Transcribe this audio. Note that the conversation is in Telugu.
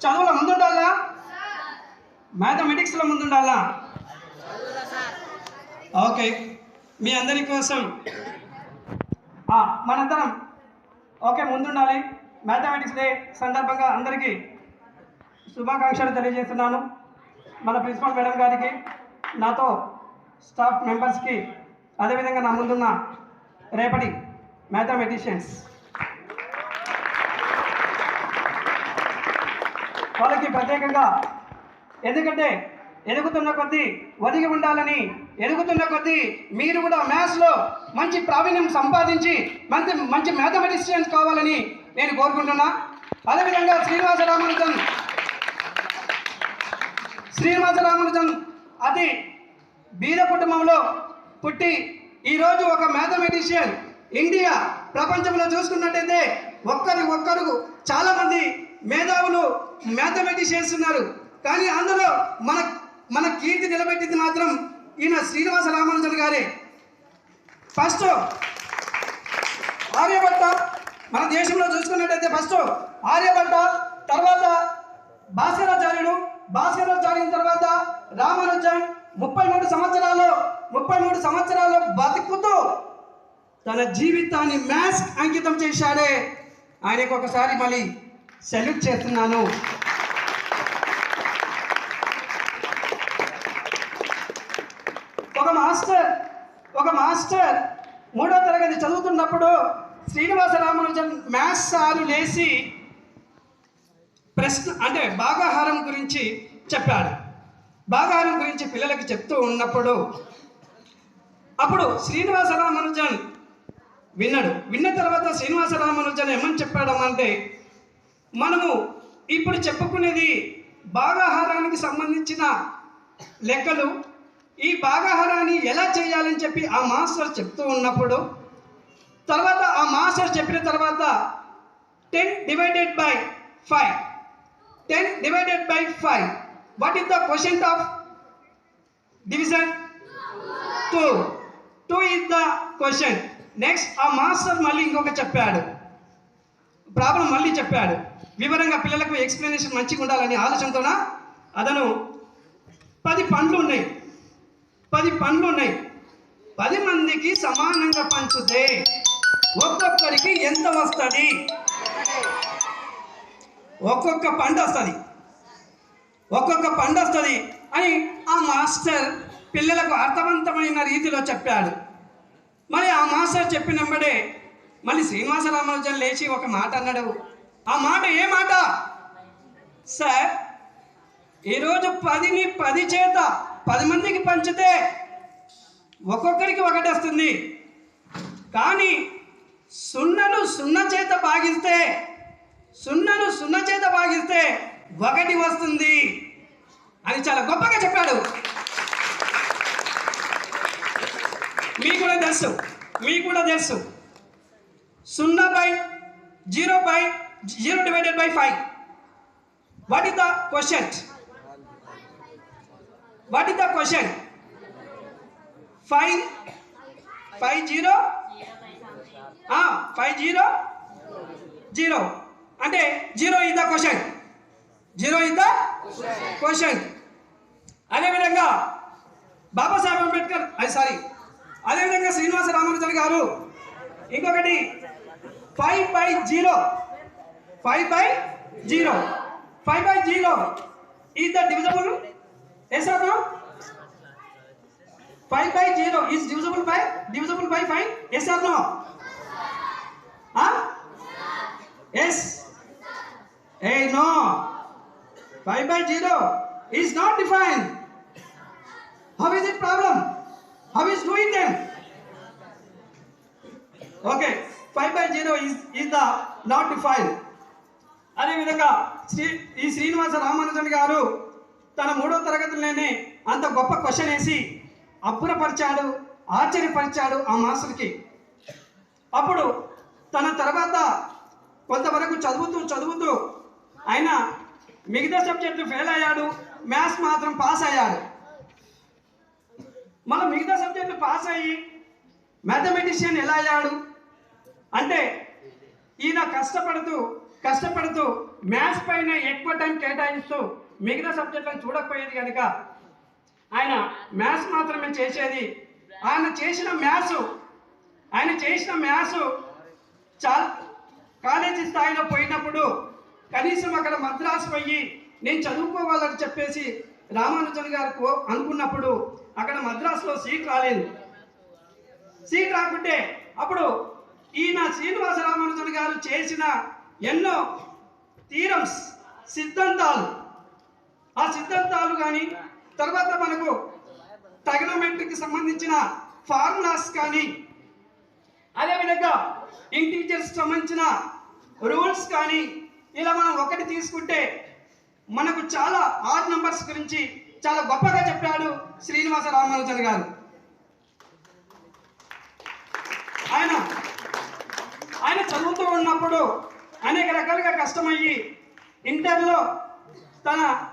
చదువులో ముందుండాలా, మ్యాథమెటిక్స్లో ముందుండాలా? ఓకే, మీ అందరి కోసం మనందరం ఓకే ముందుండాలి. మ్యాథమెటిక్స్ డే సందర్భంగా అందరికీ శుభాకాంక్షలు తెలియజేస్తున్నాను. మన ప్రిన్సిపల్ మేడం గారికి, నాతో స్టాఫ్ మెంబర్స్కి, అదేవిధంగా నా ముందున్న రేపటి మ్యాథమెటిషియన్స్ వాళ్ళకి ప్రత్యేకంగా, ఎందుకంటే ఎదుగుతున్న కొద్దీ ఒదిగి ఉండాలని, ఎదుగుతున్న కొద్దీ మీరు కూడా మ్యాథ్స్లో మంచి ప్రావీణ్యం సంపాదించి మంచి మ్యాథమెటిషియన్స్ కావాలని నేను కోరుకుంటున్నా. అదేవిధంగా శ్రీనివాస రామానుజన్ అతి బీద కుటుంబంలో పుట్టి ఈరోజు ఒక మ్యాథమెటిషియన్. ఇండియా ప్రపంచంలో చూసుకున్నట్టయితే ఒక్కరు చాలామంది మేధావులు మ్యాథమెటిషియన్స్ ఉన్నారు, కానీ అందులో మన కీర్తి నిలబెట్టింది మాత్రం ఈయన శ్రీనివాస రామానుజన్ గారే. ఫస్ట్ ఆర్యభట్ట, మన దేశంలో చూసుకున్నట్టయితే ఫస్ట్ ఆర్యభట్ట, తర్వాత భాస్కరాచార్యుని తర్వాత రామానుజన్ 33 సంవత్సరాలు బతుకుతూ తన జీవితాన్ని మ్యాథ్స్ అంకితం చేశాడే. ఆయనకు ఒకసారి మళ్ళీ సెల్యూట్ చేస్తున్నాను. ఒక మాస్టర్ 3వ తరగతి చదువుతున్నప్పుడు శ్రీనివాస రామానుజన్ మ్యాథ్స్ సారు లేచి ప్రశ్న అంటే భాగాహారం గురించి చెప్పాడు. భాగాహారం గురించి పిల్లలకి చెప్తూ ఉన్నప్పుడు అప్పుడు శ్రీనివాస రామానుజన్ విన్నాడు. విన్న తర్వాత శ్రీనివాస రామానుజన్ ఏమని చెప్పాడమంటే, మనము ఇప్పుడు చెప్పుకునేది భాగాహారానికి సంబంధించిన లెక్కలు. ఈ భాగాహారాన్ని ఎలా చేయాలని చెప్పి ఆ మాస్టర్ చెప్తూ ఉన్నప్పుడు, తర్వాత ఆ మాస్టర్ చెప్పిన తర్వాత 10 divided by 5 what is the quotient of division? 2 is the quotient. Next ఆ మాస్టర్ మళ్ళీ ఇంకొక చెప్పాడు, ప్రాబ్లం మళ్ళీ చెప్పాడు వివరంగా. పిల్లలకు ఎక్స్ప్లెనేషన్ మంచిగా ఉండాలని ఆలోచనతోన అతను 10 పండ్లు ఉన్నాయి. 10 మందికి సమానంగా పంచితే ఒక్కొక్కరికి ఎంత వస్తుంది? ఒక్కొక్క పండు వస్తుంది అని ఆ మాస్టర్ పిల్లలకు అర్థవంతమైన రీతిలో చెప్పాడు. మరి ఆ మాస్టర్ చెప్పినప్పుడే మళ్ళీ శ్రీనివాస రామానుజన్ లేచి ఒక మాట అన్నాడు. ఆ మాట ఏ మాట? సార్, ఈరోజు 10ని 10 చేత 10 మందికి పంచితే ఒక్కొక్కరికి 1 వస్తుంది, కానీ 0ను 0 చేత భాగిస్తే 1 వస్తుంది అని చాలా గొప్పగా చెప్పాడు. మీకు కూడా తెలుసు 0 divided by 5 what is the quotient? 5 0 అంటే 0 is the quotient. అదేవిధంగా బాబాసాహెబ్ అంబేద్కర్ అదేవిధంగా శ్రీనివాస రామానుజన్ గారు ఇంకొకటి 5/0 is the divisible? Yes or no? 5/0 is divisible by 5? Yes or no? Yes. Hey, no. 5/0 is not defined. How is it problem? How is doing them? Okay, 5/0 is the not defined. అదేవిధంగా ఈ శ్రీనివాస రామానుజన్ గారు తన 3వ తరగతిలోనే అంత గొప్ప క్వశ్చన్ వేసి అబ్బురపరిచాడు, ఆశ్చర్యపరిచాడు ఆ మాస్టర్కి. అప్పుడు తన తర్వాత కొంతవరకు చదువుతూ ఆయన మిగతా సబ్జెక్టులు ఫెయిల్ అయ్యాడు, మ్యాథ్స్ మాత్రం పాస్ అయ్యాడు. మళ్ళీ మిగతా సబ్జెక్టులు పాస్ అయ్యి మ్యాథమెటిషియన్ ఎలా అయ్యాడు అంటే, ఈయన కష్టపడుతూ మ్యాథ్స్ పైన ఎక్కువ టైం కేటాయిస్తూ మిగతా సబ్జెక్టులను చూడకపోయేది కనుక ఆయన మ్యాథ్స్ మాత్రమే చేసేది. ఆయన చేసిన మ్యాథ్స్ చాలా కాలేజీ స్థాయిలో పోయినప్పుడు కనీసం అక్కడ మద్రాసు పోయి నేను చదువుకోవాలని చెప్పేసి రామానుజన్ గారు అనుకున్నప్పుడు అక్కడ మద్రాసులో సీట్ రాలేదు. సీట్ రాకుంటే అప్పుడు ఈయన శ్రీనివాస రామానుజన్ గారు చేసిన ఎన్నో థీరమ్స్ సిద్ధాంతాలు కానీ తర్వాత మనకు ట్రిగనోమెట్రీకి సంబంధించిన ఫార్ములాస్ కానీ అదేవిధంగా ఇంటీజర్స్ సంబంధించిన రూల్స్ కానీ ఇలా మనం ఒకటి తీసుకుంటే మనకు చాలా ఆడ్ నంబర్స్ గురించి చాలా గొప్పగా చెప్పాడు శ్రీనివాస రామానుజన్ గారు. ఆయన చదువుతూ ఉన్నప్పుడు అనేక రకాలుగా కష్టమయ్యి ఇంటర్లో తన